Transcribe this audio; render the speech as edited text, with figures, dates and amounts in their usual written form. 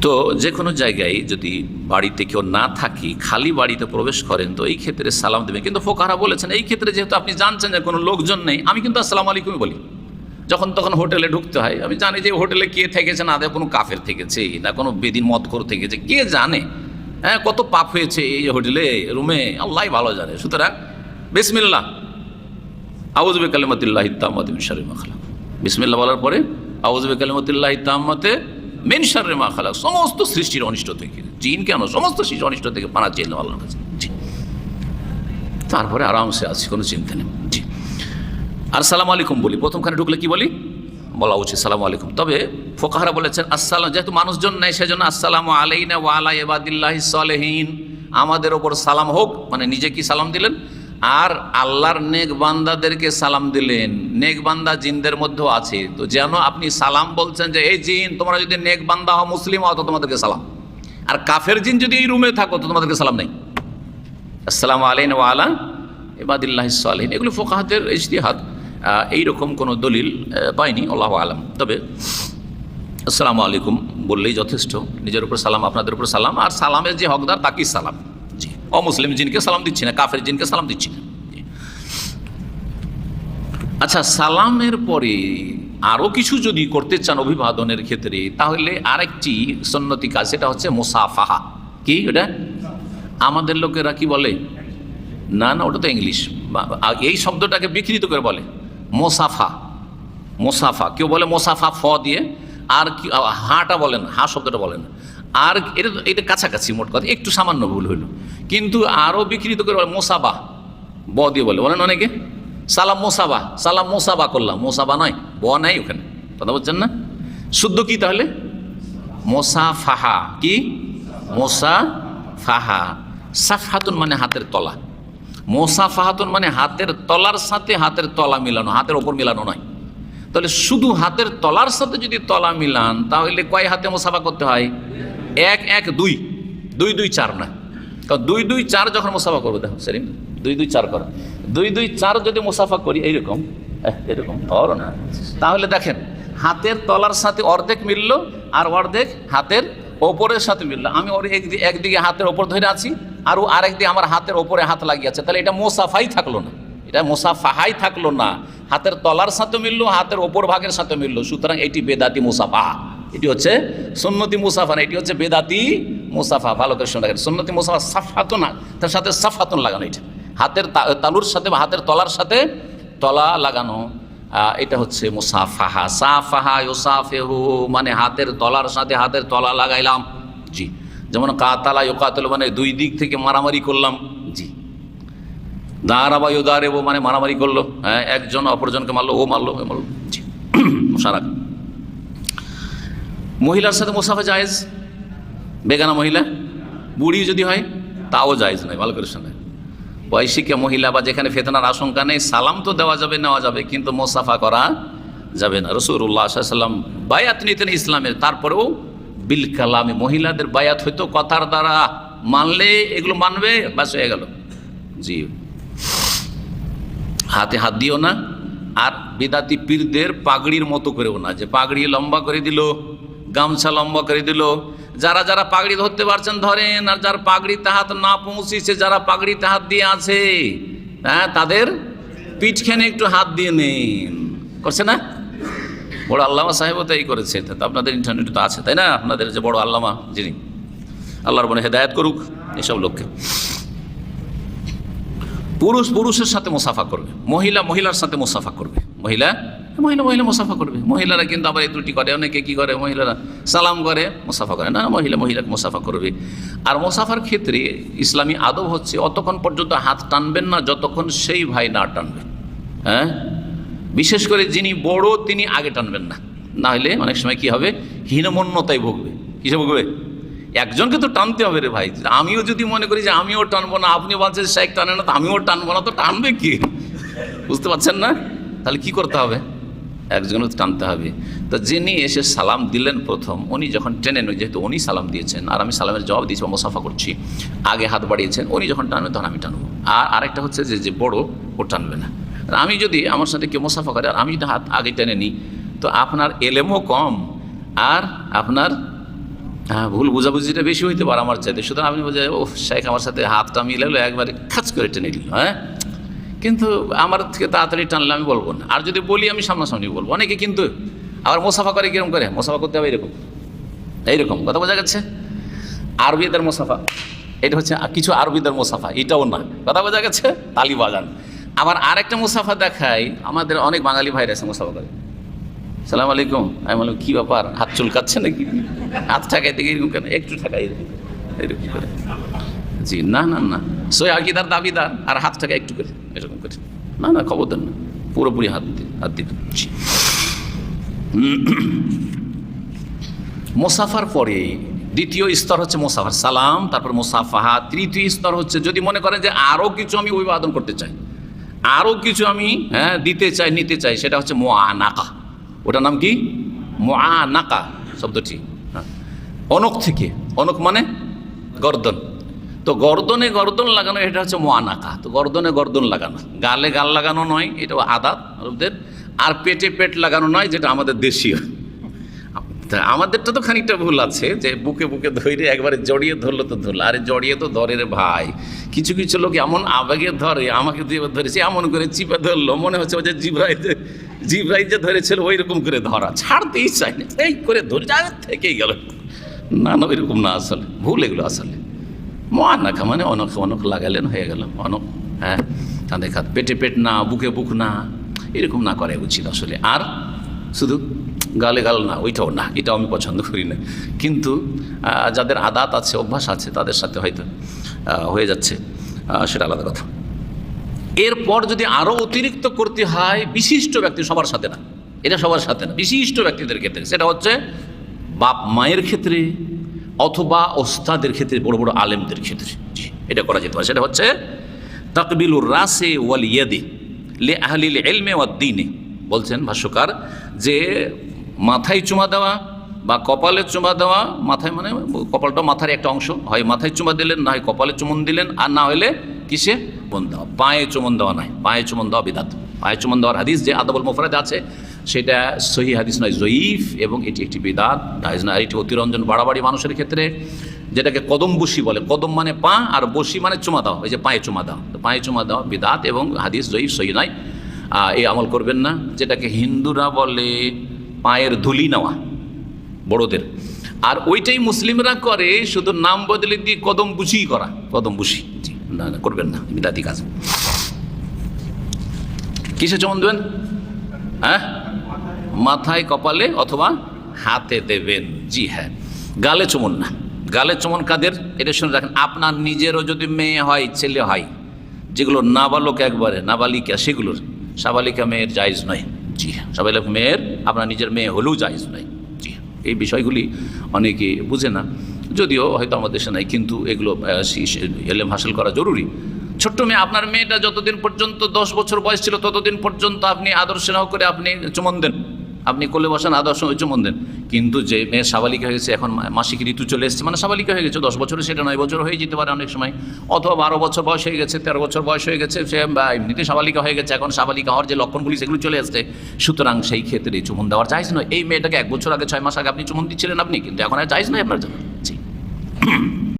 তো যে কোনো জায়গায় যদি বাড়িতে কেউ না থাকি, খালি বাড়িতে প্রবেশ করেন, তো এই ক্ষেত্রে সালাম দেবেন। কিন্তু ফোকাহারা বলেছেন এই ক্ষেত্রে যেহেতু আপনি জানছেন যে কোনো লোকজন নেই, আমি কিন্তু আসসালামু আলাইকুমই বলি। যখন তখন হোটেলে ঢুকতে হয়, আমি জানি যে হোটেলে কে থেকেছে, না কোনো কাফের থেকেছে না কোনো বেদিন মদখোর থেকেছে, কে জানে কত পাপ হয়েছে এই হোটেলে রুমে, আল্লাহ ভালো জানে। সুতরাং বিসমিল্লাহ, আউযু বিকালিমাতিল্লাহি তাম্মাতি মিন শাররি মা খালাক, বিসমিল্লাহ বলার পরে আউযু বিকালিমাতিল্লাহি তাম্মাতি মিন শাররি মা খালাক, সমস্ত সৃষ্টির অনিষ্ট থেকে, জিন কেন সমস্ত সৃষ্টির অনিষ্ট থেকে পানা চেয়ে নেওয়া আল্লাহর কাছে। জি, তারপরে আরামসে আছি, কোনো চিন্তা নেই। জি, আর সালাম আলাইকুম বলি, প্রথমখানে ঢুকলে কি বলি, বলা উচিত সালাম আলাইকুম। তবে ফোকাহারা বলেছেন আসসালাম, যেহেতু মানুষজন নেই সেজন্য আসসালামু আলাইনা ওয়া আলা ইবাদিল্লাহিস সালিহিন, আমাদের ওপর সালাম হোক, মানে নিজে কি সালাম দিলেন, আর আল্লাহর নেক বান্দাদেরকে সালাম দিলেন। নেক বান্দা জিনদের মধ্যেও আছে, তো যেন আপনি সালাম বলছেন যে এই জিন তোমরা যদি নেক বান্দা হও, মুসলিম হও, তো তোমাদেরকে সালাম। আর কাফের জিন যদি এই রুমে থাকো তো তোমাদেরকে সালাম নেই। আসসালামু আলাইনা ওয়া আলা ইবাদিল্লাহিস সালিহিন, এগুলো ফোকাহাদের ইজতিহাদ, এইরকম কোনো দলিল পাইনি, আল্লাহু আলাম। তবে আসসালামু আলাইকুম বললেই যথেষ্ট, নিজের উপর সালাম, আপনাদের উপর সালাম, আর সালামের যে হকদার তাকেই সালাম। জি, অমুসলিম জিনকে সালাম দিচ্ছি না, কাফের জিনকে সালাম দিচ্ছি না। আচ্ছা, সালামের পরে আরও কিছু যদি করতে চান অভিবাদনের ক্ষেত্রে, তাহলে আরেকটি সুন্নতি কাজ, সেটা হচ্ছে মুসাফাহা। কি ওটা? আমাদের লোকেরা কি বলে, না না ওটা তো ইংলিশ, এই শব্দটাকে বিকৃত করে বলে মোসাফা। মোসাফা কেউ বলে মোসাফা ফ দিয়ে, আর কি হাটা বলেন, হা শব্দটা বলেন, আর এটা কাছাকাছি, মোট কথা একটু সামান্য ভুল হইল, কিন্তু আরও বিকৃত করে বলে মোসাবা, ব দিয়ে বলেন অনেকে, সালাম মোসাবা, সালাম মোসাবা করলাম, মোসাবা নয়, ব নাই ওখানে, কথা বলছেন না? শুদ্ধ কি তাহলে? মোসাফাহা। কি? মোসাফাহা। সাফহাতুন মানে হাতের তলা, মোসাফাহাতুন মানে হাতের তলার সাথে হাতের তলা মিলানো, হাতের ওপর মিলানো নয়। তাহলে শুধু হাতের তলার সাথে যদি তলা মিলান, তাহলে কয় হাতে মোসাফা করতে হয়? 1 1 2 2 2 4 না, কারণ 2 2 4 যখন মোসাফা করবো, দেখো সেরিম 2 2 4 করো, 2 2 4 যদি মোসাফা করি এইরকম এরকম ধরো না, তাহলে দেখেন হাতের তলার সাথে অর্ধেক মিললো আর অর্ধেক হাতের ওপরের সাথে মিললো। আমি ওর একদিকে হাতের ওপর ধরে আছি, আর আরেকদিকে আমার হাতের ওপরে হাত লাগিয়ে আছে, তাহলে এটা মোসাফাই থাকলো না, এটা মোসাফাহাই থাকলো না। হাতের তলার সাথে মিললো, হাতের ওপর ভাগের সাথে মিললো, সুতরাং এটি বেদাতি মুসাফা, এটি হচ্ছে সুন্নতি মুসাফা না, এটি হচ্ছে বেদাতি মুসাফা। ভালো করে শুনে রাখেন, সুন্নতি মুসাফা সাফহাতুন না, তার সাথে সাফহাতুন লাগানো, এটা হাতের তালুর সাথে বা হাতের তলার সাথে তলা লাগানো, এটা হচ্ছে মুসাফাহা। সাফাহা ইউসাফিহু মানে হাতের তলার সাথে হাতের তলা লাগাইলাম। জি, যেমন কাতালা ইউকাতালু মানে দুই দিক থেকে মারামারি করলাম। জি, দাঁড়াবা ইউদারিবু মানে মারামারি করলো, একজন অপরজনকে মারলো, ও মারলো, ও মারলো। জি, মুশারাক। মহিলার সাথে মুসাফা জায়েজ, বেগানা মহিলা, বুড়ি যদি হয় তাও জায়েজ নয়। ভালো করে শোনেন, বয়সিকা মহিলা বা যেখানে ফিতনার আশঙ্কা নেই, সালাম তো দেওয়া যাবে, নেওয়া যাবে, কিন্তু মুসাফা করা যাবে না। রাসূলুল্লাহ সাল্লাল্লাহু আলাইহি ওয়াসাল্লাম বায়াত নিতেন ইসলামের, তারপরেও বিল কালামে, মহিলাদের বায়াত হইতো কথার দ্বারা, মানলে এগুলো মানবে, বাস হয়ে গেল। জি, হাতে হাত দিও না, আর বিদাতি পীরদের পাগড়ির মতো করেও না, যে পাগড়ি লম্বা করে দিল, গামছা লম্বা করে দিল। যারা যারা পাগড়ি ধরতে পারছেন ধরেন, আর যার পাগড়িতে হাত না পৌঁছেছে, যারা পাগড়িতে হাত দিয়ে আছে, তাদের পিঠখানে একটু হাত দিয়ে নেন, করছে না? বড় আল্লামা সাহেবও তাই করেছে, তা আপনাদের ইন্টারনেটে তো আছে, তাই না? আপনাদের যে বড় আল্লামা, যিনি আল্লাহর বনে হেদায়েত করুক এসব লোককে। পুরুষ পুরুষের সাথে মুসাফা করবে, মহিলা মহিলার সাথে মুসাফা করবে, মহিলা মুসাফা করবে। মহিলারা কিন্তু আবার এই ত্রুটি করে, অনেকে কি করে, মহিলারা সালাম করে, মুসাফা করে না, মহিলাকে মুসাফা করবে। আর মুসাফার ক্ষেত্রে ইসলামী আদব হচ্ছে অতক্ষণ পর্যন্ত হাত টানবেন না যতক্ষণ সেই ভাই না টানবে। বিশেষ করে যিনি বড় তিনি আগে টানবেন না, না হলে অনেক সময় কি হবে, হীনমন্যতায় ভুগবে। কিসে ভুগবে? একজনকে তো টানতে হবে রে ভাই। আমিও যদি মনে করি যে আমিও টানবো না, আপনি বলছেন শেখ টানে না, তো আমিও টানবো না, তো টানবে কি? বুঝতে পারছেন না? তাহলে কি করতে হবে? একজনও টানতে হবে। তো যিনি এসে সালাম দিলেন প্রথম, উনি যখন টেনেন, যেহেতু উনি সালাম দিয়েছেন আর আমি সালামের জবাব দিয়েছি বা মুসাফা করছি, আগে হাত বাড়িয়েছেন, উনি যখন টানবেন তখন আমি টানবো। আর আরেকটা হচ্ছে যে বড় ও টানবে না। আমি যদি আমার সাথে কেউ মুসাফা করে আর আমি যদি হাত আগে টেনে নিই, তো আপনার এলেমও কম আর আপনার হ্যাঁ, ভুল বুঝাবুঝিটা বেশি হইতে পারে আমার চাইতে, সুতরাং আপনি বোঝা ও শেখ আমার সাথে হাতটা মিলালো, একবারে খাচ করে টেনে নিল, হ্যাঁ, কিন্তু আমার থেকে তাড়াতাড়ি টানলে আমি বলবো না, আর যদি বলি আমি সামনাসামনি বলবো। অনেকে কিন্তু আবার মোসাফা করে, কিরকম করে মোসাফা করতে হবে, এইরকম কথা বোঝা গেছে। আরবিদের মোসাফা, এটা হচ্ছে কিছু আরবিদের মোসাফা, এটাও না, কথা বোঝা গেছে, তালি বাজান। আবার আরেকটা মুসাফা দেখাই, আমাদের অনেক বাঙালি ভাইরা আছে মুসাফা করে, সালাম আলাইকুম, আমি বললাম কী ব্যাপার, হাত চুলকাচ্ছে নাকি, হাত ঠাকাইতে গিয়ে এরকম কেন, একটু ঠাকাই এরকম করে, জি না না না, সই আকিদার দাবিদার, আর হাত ঠাকা একটু করে এরকম করে, না না খবরদার না, পুরোপুরি হাত দিতে। মুসাফার পরে দ্বিতীয় স্তর হচ্ছে মুসাফার সালাম, তারপর মুসাফাহা। তৃতীয় স্তর হচ্ছে যদি মনে করেন যে আরও কিছু আমি অভিবাদন করতে চাই, আরও কিছু আমি দিতে চাই, নিতে চাই, সেটা হচ্ছে মুআনাকা। ওটার নাম কি? মুআনাকা শব্দটি অনক থেকে, অনক মানে গর্দন, তো গর্দনে গর্দন লাগানো, এটা হচ্ছে মুআনাকা। তো গর্দনে গর্দন লাগানো, গালে গাল লাগানো নয়, এটা আদাত আরবদের, আর পেটে পেট লাগানো নয়, যেটা আমাদের দেশীয়। আমাদেরটা তো খানিকটা ভুল আছে, যে বুকে বুকে ধরে একবারে জড়িয়ে ধরলো তো ধরলো, আরে জড়িয়ে তো ধরে রে ভাই, কিছু কিছু লোক এমন আবেগে ধরে, আমাকে দিয়ে ধরেছে এমন করে চিপে ধরলো, মনে হচ্ছে ওই যে জিব্রাইল যে ধরেছিল ওই রকম করে ধরা, ছাড়তেই চাই না, এই করে ধরে থেকেই গেল। না না, এরকম না, আসলে ভুল এগুলো। আসলে মুআনাকা মানে অনক, অনক লাগালেন হয়ে গেল অনক, হ্যাঁ, তাদের খাত, পেটে পেট না, বুকে বুক না, এরকম না করা উচিত আসলে। আর শুধু গালে গাল না, ওইটাও না, এটাও আমি পছন্দ করি না, কিন্তু যাদের আদাত আছে, অভ্যাস আছে, তাদের সাথে হয়তো হয়ে যাচ্ছে, সেটা আলাদা কথা। এরপর যদি আরও অতিরিক্ত করতে হয় বিশিষ্ট ব্যক্তি, সবার সাথে না, এটা সবার সাথে না, বিশিষ্ট ব্যক্তিদের ক্ষেত্রে, সেটা হচ্ছে বাপ মায়ের ক্ষেত্রে অথবা ওস্তাদের ক্ষেত্রে, বড় বড় আলেমদের ক্ষেত্রে এটা করা যেতে পারে। সেটা হচ্ছে তাকবিলুর রাসে ওয়াল ইয়াদি লি আহলিল ইলমি ওয়াদ দ্বীনি। বলছেন ভাষ্যকার যে মাথায় চুমা দেওয়া বা কপালে চুমা দেওয়া, মাথায় মানে কপালটা মাথার একটা অংশ, হয় মাথায় চুমা দিলেন, না হয় কপালে চুমন দিলেন, আর না হলে কিসে চুমন দেওয়া, পায়ে চুমন দেওয়া নয়, পায়ে চুমন দেওয়া বিদাত। পায়ে চুমন দেওয়ার হাদিস যে আদাবুল মুফরাদে আছে, সেটা সহিহ হাদিস নয়, জয়ীফ, এবং এটি একটি বিদাত, জায়েজ না। এটি অতিরঞ্জন বাড়াবাড়ি মানুষের ক্ষেত্রে, যেটাকে কদম বসি বলে, কদম মানে পা আর বসি মানে চুমা দেওয়া, ওই যে পায়ে চুমা দেওয়া, তো পায়ে চুমা দেওয়া বিদাত এবং হাদিস জয়ীফ, সহিহ নয়, এই আমল করবেন না। যেটাকে হিন্দুরা বলে পায়ের ধুলি নেওয়া বড়দের, আর ওইটাই মুসলিমরা করে, শুধু নাম বদলে দিয়ে কদম বুসি করা, কদম বুসি, জি না, করবেন না, বিদাতি কাজ। কিসে চুমন দেবেন? হ্যাঁ, মাথায়, কপালে অথবা হাতে দেবেন, জি হ্যাঁ। গালে চুমন না। গালে চুমন কাদের, এটা শুনে রাখেন। আপনার নিজেরও যদি মেয়ে হয়, ছেলে হয়, যেগুলো নাবালক একবারে নাবালিকা, সেগুলোর, সাবালিকা মেয়ের জায়েজ নয়, জি হ্যাঁ। সাবালিকা মেয়ের আপনার নিজের মেয়ে হলেও জায়েজ নয়, জি হ্যাঁ। এই বিষয়গুলি অনেকে বুঝে না, যদিও হয়তো আমাদের দেশে নাই, কিন্তু এগুলো এলেম হাসিল করা জরুরি। ছোট্ট মেয়ে, আপনার মেয়েটা যতদিন পর্যন্ত 10 বছর বয়স ছিল, ততদিন পর্যন্ত আপনি আদর স্নেহ করে আপনি চুমন দেন, আপনি কোলে বসান, আদর স্নেহ চুমন দেন। কিন্তু যে মেয়ে সাবালিকা হয়েছে, এখন মাসিক ঋতু চলে এসেছে, মানে সাবালিকা হয়ে গেছে, 10 বছরে সেটা 9 বছর হয়ে যেতে পারে অনেক সময়, অথবা 12 বছর বয়স হয়ে গেছে, 13 বছর বয়স হয়ে গেছে, সে এমনিতে সাবালিকা হয়ে গেছে, এখন সাবালিকা হওয়ার যে লক্ষণগুলি সেগুলো চলে আসছে, সুতরাং সেই ক্ষেত্রে চুমন দেওয়ার জায়েজ নয়। এই মেয়েটাকে 1 বছর আগে, 6 মাস আগে আপনি চুমন দিচ্ছিলেন আপনি, কিন্তু এখন আর জায়েজ নয় আপনার জন্য, জি।